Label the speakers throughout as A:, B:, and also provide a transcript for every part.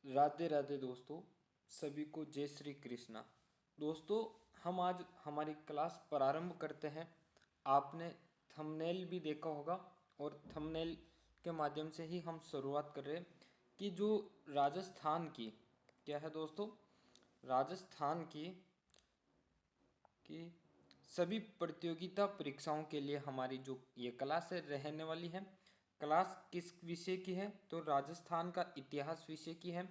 A: राधे राधे दोस्तों, सभी को जय श्री कृष्णा। दोस्तों, हम आज हमारी क्लास प्रारंभ करते हैं। आपने थंबनेल भी देखा होगा और थंबनेल के माध्यम से ही हम शुरुआत कर रहे हैं कि जो राजस्थान की क्या है दोस्तों, राजस्थान की सभी प्रतियोगिता परीक्षाओं के लिए हमारी जो ये क्लास है रहने वाली है। क्लास किस विषय की है? तो राजस्थान का इतिहास विषय की है।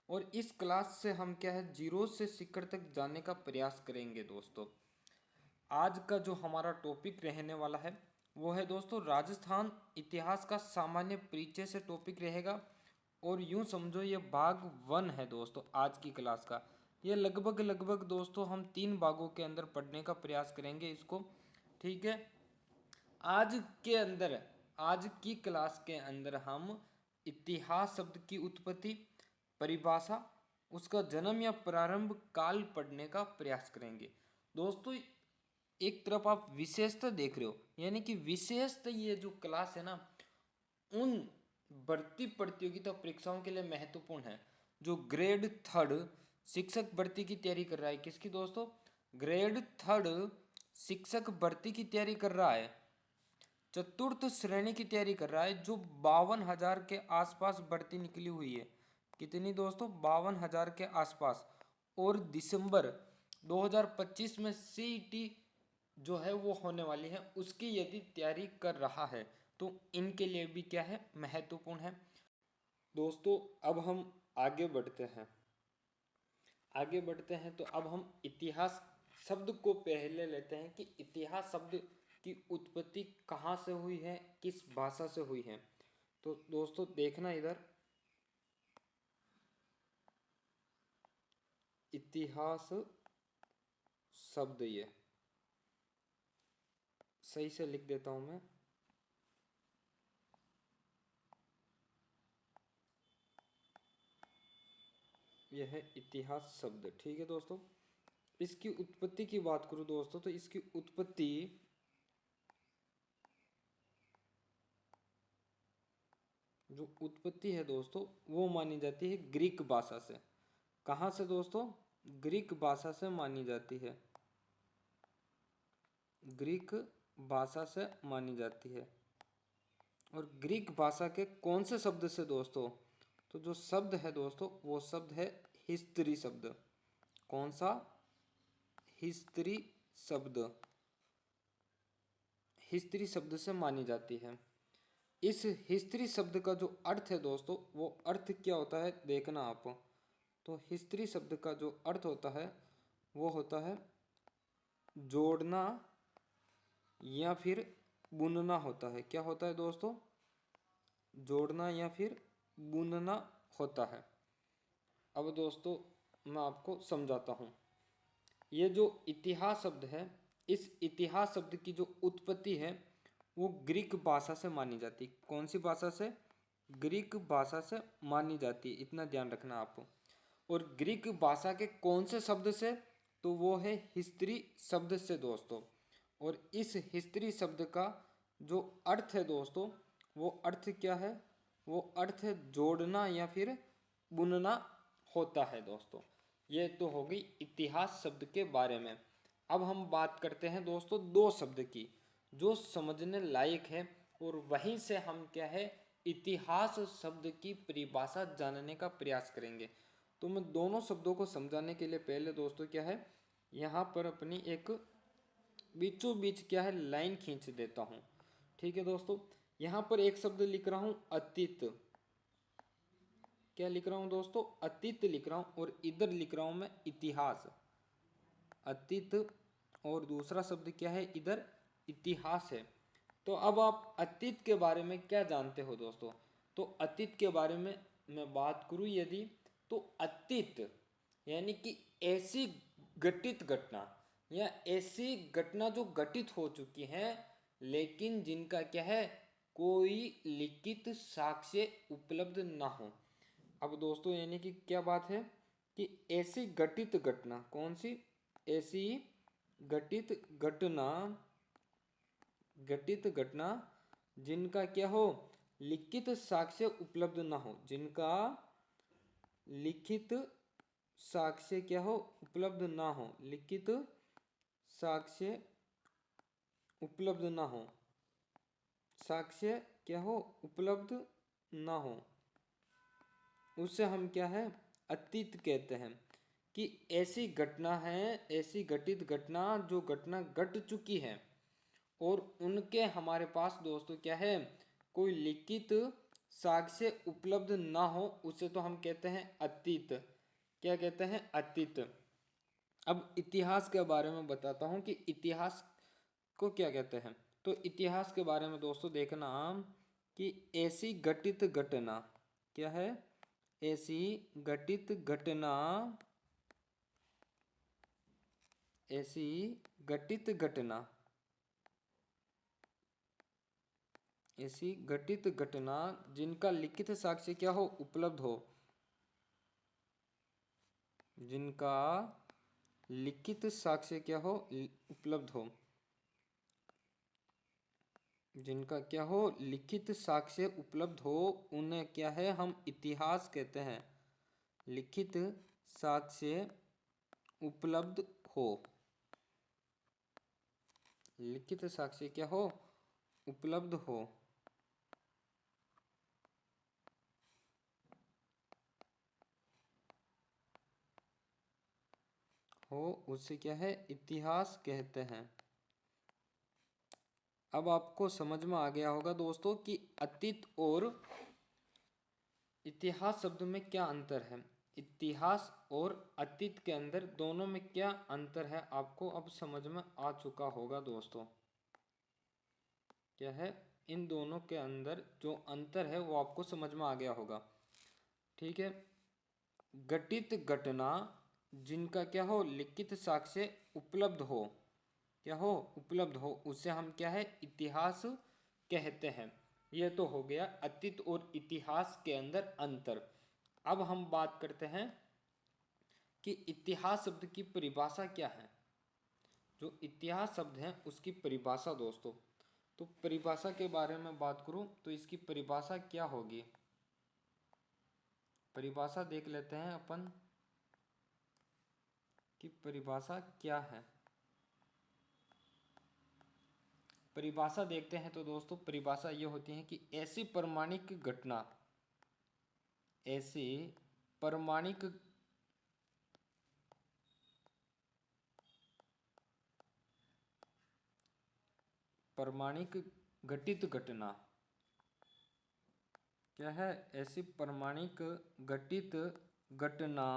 A: और इस क्लास से हम क्या है, जीरो से शिखर तक जाने का प्रयास करेंगे दोस्तों। आज का जो हमारा टॉपिक रहने वाला है वो है दोस्तों राजस्थान इतिहास का सामान्य परिचय से टॉपिक रहेगा। और यूं समझो ये भाग 1 है दोस्तों आज की क्लास का। ये लगभग दोस्तों हम 3 भागों के अंदर पढ़ने का प्रयास करेंगे इसको। ठीक है। आज के अंदर, आज की क्लास के अंदर हम इतिहास शब्द की उत्पत्ति, परिभाषा, उसका जन्म या प्रारंभ काल पढ़ने का प्रयास करेंगे दोस्तों। एक तरफ आप विशेषता देख रहे हो, यानी कि विशेषता ये जो क्लास है ना, उन भर्ती प्रतियोगिता परीक्षाओं के लिए महत्वपूर्ण है। जो ग्रेड 3 शिक्षक भर्ती की तैयारी कर रहा है, किसकी दोस्तों? ग्रेड 3 शिक्षक भर्ती की तैयारी कर रहा है, चतुर्थ श्रेणी की तैयारी कर रहा है, जो 52,000 के आसपास भर्ती निकली हुई है। कितनी दोस्तों? 52,000 के आसपास। और दिसंबर 2025 में सीईटी जो है वो होने वाली है, उसकी यदि तैयारी कर रहा है तो इनके लिए भी क्या है, महत्वपूर्ण है दोस्तों। अब हम आगे बढ़ते हैं, तो अब हम इतिहास शब्द को पहले लेते हैं कि इतिहास शब्द की उत्पत्ति कहाँ से हुई है, किस भाषा से हुई है। तो दोस्तों देखना इधर, इतिहास शब्द ये सही से लिख देता हूं मैं। यह है इतिहास शब्द। ठीक है दोस्तों। इसकी उत्पत्ति की बात करूं दोस्तों, तो इसकी उत्पत्ति जो उत्पत्ति है दोस्तों वो मानी जाती है ग्रीक भाषा से। कहाँ से दोस्तों? ग्रीक भाषा से मानी जाती है, ग्रीक भाषा से मानी जाती है। और ग्रीक भाषा के कौन से शब्द से दोस्तों? तो जो शब्द है दोस्तों वो शब्द है हिस्ट्री शब्द। कौन सा? हिस्ट्री शब्द, हिस्ट्री शब्द से मानी जाती है। इस हिस्ट्री शब्द का जो अर्थ है दोस्तों, वो अर्थ क्या होता है देखना आप। तो हिस्ट्री शब्द का जो अर्थ होता है वो होता है जोड़ना या फिर बुनना होता है। क्या होता है दोस्तों? जोड़ना या फिर बुनना होता है। अब दोस्तों मैं आपको समझाता हूँ। ये जो इतिहास शब्द है, इस इतिहास शब्द की जो उत्पत्ति है वो ग्रीक भाषा से मानी जाती है। कौन सी भाषा से? ग्रीक भाषा से मानी जाती है, इतना ध्यान रखना आप। और ग्रीक भाषा के कौन से शब्द से? तो वो है हिस्ट्री शब्द से दोस्तों। और इस हिस्ट्री शब्द का जो अर्थ है दोस्तों, वो अर्थ क्या है? वो अर्थ है जोड़ना या फिर बुनना होता है दोस्तों। ये तो हो गई इतिहास शब्द के बारे में। अब हम बात करते हैं दोस्तों दो शब्द की जो समझने लायक है, और वहीं से हम क्या है, इतिहास शब्द की परिभाषा जानने का प्रयास करेंगे। तो मैं दोनों शब्दों को समझाने के लिए पहले दोस्तों क्या है, यहाँ पर अपनी एक बीचों बीच क्या है लाइन खींच देता हूँ। ठीक है दोस्तों। यहाँ पर एक शब्द लिख रहा हूँ अतीत। क्या लिख रहा हूँ दोस्तों? अतीत लिख रहा हूँ। और इधर लिख रहा हूँ मैं इतिहास। अतीत और दूसरा शब्द क्या है इधर? इतिहास है। तो अब आप अतीत के बारे में क्या जानते हो दोस्तों? तो अतीत के बारे में मैं बात करूं यदि, तो अतीत यानी कि ऐसी घटित घटना या ऐसी घटना जो घटित हो चुकी हैं लेकिन जिनका क्या है, कोई लिखित साक्ष्य उपलब्ध ना हो। अब दोस्तों यानी कि क्या बात है कि ऐसी घटित घटना, कौन सी? ऐसी घटित घटना, घटित घटना जिनका क्या हो, लिखित साक्ष्य उपलब्ध ना हो, जिनका लिखित साक्ष्य क्या हो, उपलब्ध ना हो, लिखित साक्ष्य उपलब्ध ना हो, साक्ष्य क्या हो, उपलब्ध ना हो, उसे हम क्या है, अतीत कहते हैं। कि ऐसी घटना है, ऐसी घटित घटना जो घटना घट चुकी है और उनके हमारे पास दोस्तों क्या है, कोई लिखित साक्ष्य उपलब्ध ना हो, उसे तो हम कहते हैं अतीत। क्या कहते हैं, अतीत। अब इतिहास के बारे में बताता हूं कि इतिहास को क्या कहते हैं। तो इतिहास के बारे में दोस्तों देखना कि ऐसी घटित घटना क्या है, ऐसी घटित घटना, ऐसी घटित घटना, ऐसी घटित घटना जिनका लिखित साक्ष्य क्या हो, उपलब्ध हो, जिनका लिखित साक्ष्य क्या हो, उपलब्ध हो, जिनका क्या हो, लिखित साक्ष्य उपलब्ध हो, उन्हें क्या है, हम इतिहास कहते हैं। लिखित साक्ष्य उपलब्ध हो, लिखित साक्ष्य क्या हो, उपलब्ध हो, उसे क्या है, इतिहास कहते हैं। अब आपको समझ में आ गया होगा दोस्तों कि अतीत और इतिहास शब्द में क्या अंतर है। इतिहास और अतीत के अंदर दोनों में क्या अंतर है, आपको अब समझ में आ चुका होगा दोस्तों। क्या है, इन दोनों के अंदर जो अंतर है वो आपको समझ में आ गया होगा। ठीक है। घटित घटना जिनका क्या हो, लिखित साक्ष्य उपलब्ध हो, क्या हो, उपलब्ध हो, उसे हम क्या है, इतिहास कहते हैं। यह तो हो गया अतीत और इतिहास के अंदर अंतर। अब हम बात करते हैं कि इतिहास शब्द की परिभाषा क्या है। जो इतिहास शब्द है उसकी परिभाषा दोस्तों, तो परिभाषा के बारे में बात करूं तो इसकी परिभाषा क्या होगी, परिभाषा देख लेते हैं अपन कि परिभाषा क्या है। परिभाषा देखते हैं तो दोस्तों परिभाषा ये होती है कि ऐसी प्रमाणिक घटना, ऐसी प्रमाणिक प्रमाणिक घटित घटना, क्या है, ऐसी प्रमाणिक घटित घटना,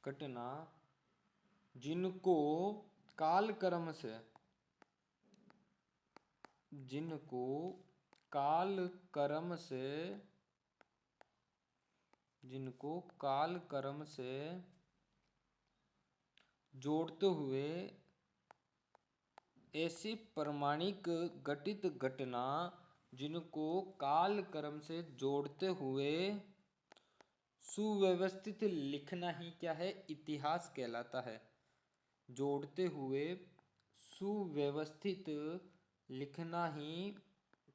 A: घटना जिनको कालक्रम से, जिनको कालक्रम से, जिनको कालक्रम से जोड़ते हुए, ऐसी प्रमाणिक घटित घटना जिनको कालक्रम से जोड़ते हुए सुव्यवस्थित लिखना ही क्या है, इतिहास कहलाता है। जोड़ते हुए सुव्यवस्थित लिखना ही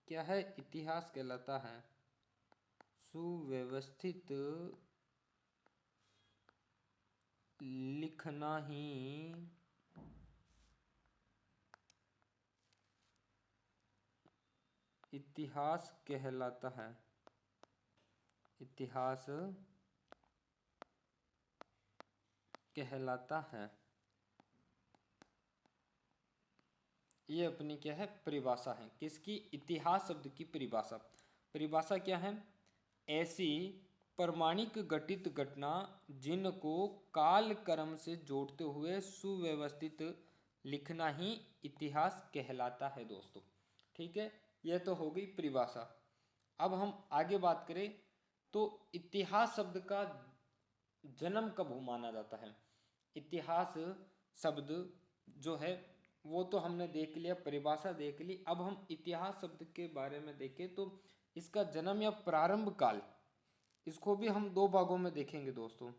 A: क्या है, इतिहास कहलाता है। सुव्यवस्थित लिखना ही इतिहास कहलाता है, इतिहास कहलाता है। ये अपनी क्या है, परिभाषा है किसकी, इतिहास शब्द की परिभाषा। परिभाषा क्या है, ऐसी प्रमाणिक घटित घटना जिनको कालक्रम से जोड़ते हुए सुव्यवस्थित लिखना ही इतिहास कहलाता है दोस्तों। ठीक है, यह तो हो गई परिभाषा। अब हम आगे बात करें तो इतिहास शब्द का जन्म कब माना जाता है। इतिहास शब्द जो है वो तो हमने देख लिया, परिभाषा देख ली। अब हम इतिहास शब्द के बारे में देखें तो इसका जन्म या प्रारंभ काल, इसको भी हम दो भागों में देखेंगे दोस्तों।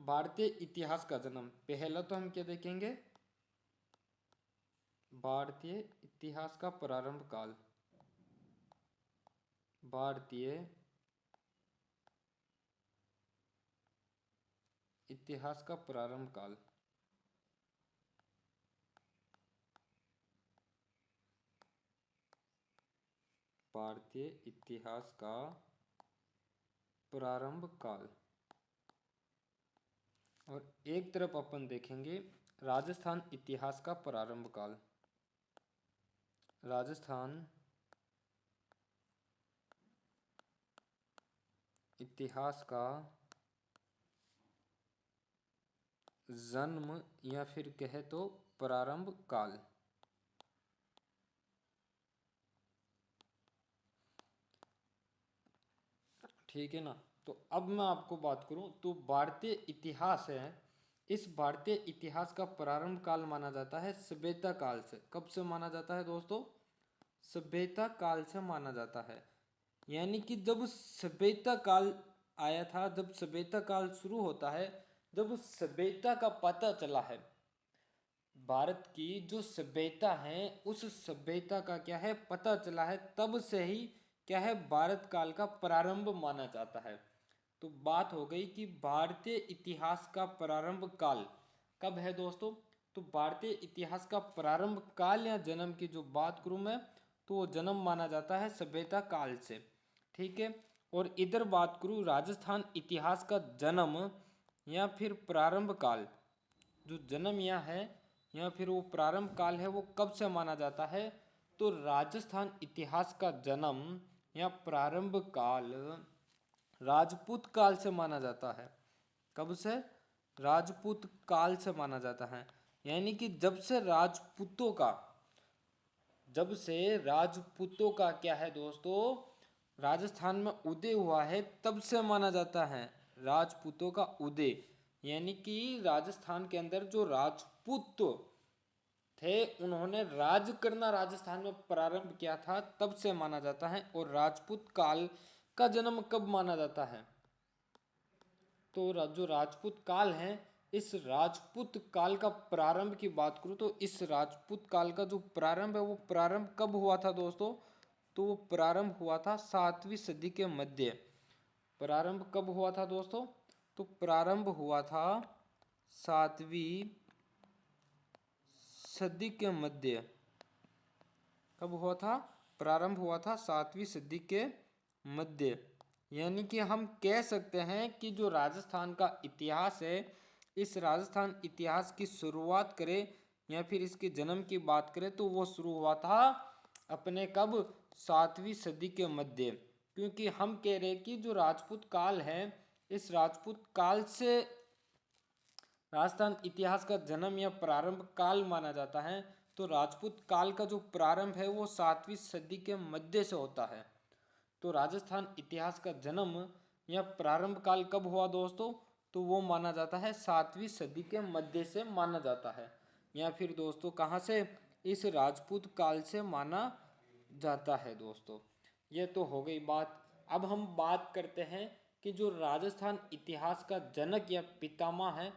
A: भारतीय इतिहास का जन्म, पहला तो हम क्या देखेंगे, भारतीय इतिहास का प्रारंभ काल। भारतीय इतिहास का प्रारंभ काल। भारतीय इतिहास का प्रारंभ काल। और एक तरफ अपन देखेंगे राजस्थान इतिहास का प्रारंभ काल। राजस्थान इतिहास का जन्म या फिर कहे तो प्रारंभ काल। ठीक है ना। तो अब मैं आपको बात करूं तो भारतीय इतिहास है, इस भारतीय इतिहास का प्रारंभ काल माना जाता है सभ्यता काल से। कब से माना जाता है दोस्तों? सभ्यता काल से माना जाता है। यानी कि जब सभ्यता काल आया था, जब सभ्यता काल शुरू होता है, जब सभ्यता का पता चला है, भारत की जो सभ्यता है उस सभ्यता का क्या है पता चला है, तब से ही क्या है भारत काल का प्रारंभ माना जाता है। तो बात हो गई कि भारतीय इतिहास का प्रारंभ काल कब है दोस्तों? तो भारतीय इतिहास का प्रारंभ काल या जन्म की जो बात करूं मैं, तो वो जन्म माना जाता है सभ्यता काल से। ठीक है। और इधर बात करूं राजस्थान इतिहास का जन्म या फिर प्रारंभ काल, जो जन्म या है या फिर वो प्रारंभ काल है, वो कब से माना जाता है? तो राजस्थान इतिहास का जन्म या प्रारंभ काल राजपूत काल से माना जाता है। कब से? राजपूत काल से माना जाता है। यानी कि जब से राजपूतों का क्या है दोस्तों राजस्थान में उदय हुआ है, तब से माना जाता है राजपूतों का उदय। यानी कि राजस्थान के अंदर जो राजपूत थे उन्होंने राज करना राजस्थान में प्रारंभ किया था, तब से माना जाता है। और राजपूत काल का जन्म कब माना जाता है? तो जो राजपूत काल है, इस राजपूत काल का प्रारंभ की बात करूं तो इस राजपूत काल का जो प्रारंभ है वो प्रारंभ कब हुआ था दोस्तों? तो वो प्रारंभ हुआ था 7वीं सदी के मध्य। प्रारंभ कब हुआ था दोस्तों? तो प्रारंभ हुआ था 7वीं सदी के मध्य। कब हुआ था? प्रारंभ हुआ था 7वीं सदी के मध्य। यानी कि हम कह सकते हैं कि जो राजस्थान का इतिहास है, इस राजस्थान इतिहास की शुरुआत करें या फिर इसके जन्म की बात करें तो वो शुरू हुआ था अपने कब? 7वीं सदी के मध्य। क्योंकि हम कह रहे हैं कि जो राजपूत काल है, इस राजपूत काल से राजस्थान इतिहास का जन्म या प्रारंभ काल माना जाता है। तो राजपूत काल का जो प्रारंभ है वो 7वीं सदी के मध्य से होता है। तो राजस्थान इतिहास का जन्म या प्रारंभ काल कब हुआ दोस्तों? तो वो माना जाता है 7वीं सदी के मध्य से माना जाता है। या फिर दोस्तों कहाँ से? इस राजपूत काल से माना जाता है दोस्तों। ये तो हो गई बात। अब हम बात करते हैं कि जो राजस्थान इतिहास का जनक या पितामह है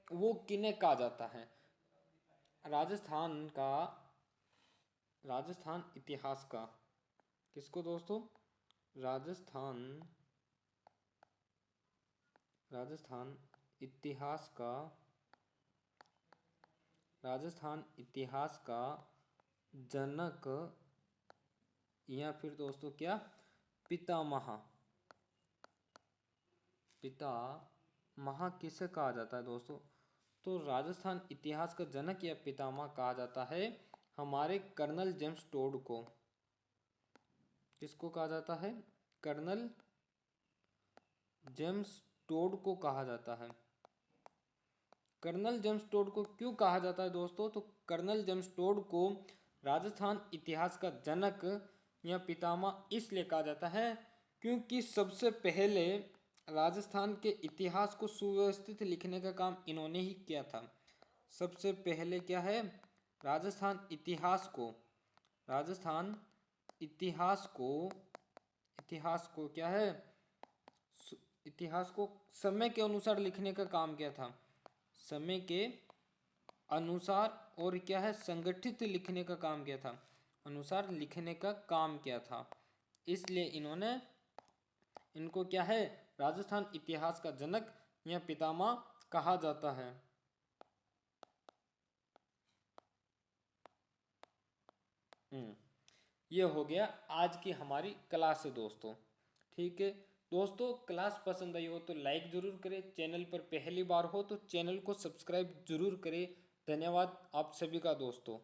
A: वो किन्हें कहा जाता है। राजस्थान इतिहास का किसको दोस्तों? राजस्थान इतिहास का राजस्थान इतिहास का जनक या फिर दोस्तों क्या? पितामह किसे कहा जाता है दोस्तों? तो राजस्थान इतिहास का जनक या पितामह कहा जाता है हमारे कर्नल जेम्स टोड को। किसको कहा जाता है? कर्नल जेम्स टोड को कहा जाता है। कर्नल जेम्स टोड को क्यों कहा जाता है दोस्तों? तो कर्नल जेम्स टोड को राजस्थान इतिहास का जनक या पितामह इसलिए कहा जाता है क्योंकि सबसे पहले राजस्थान के इतिहास को सुव्यवस्थित लिखने का काम इन्होंने ही किया था। सबसे पहले क्या है? राजस्थान इतिहास को क्या है? इतिहास को समय के अनुसार लिखने का काम किया था। समय के अनुसार और क्या है? संगठित लिखने का काम किया था। अनुसार लिखने का काम किया था। इसलिए इनको क्या है, राजस्थान इतिहास का जनक या पितामह कहा जाता है। ये हो गया आज की हमारी क्लास है दोस्तों। ठीक है दोस्तों, क्लास पसंद आई हो तो लाइक जरूर करें, चैनल पर पहली बार हो तो चैनल को सब्सक्राइब जरूर करें। धन्यवाद आप सभी का दोस्तों।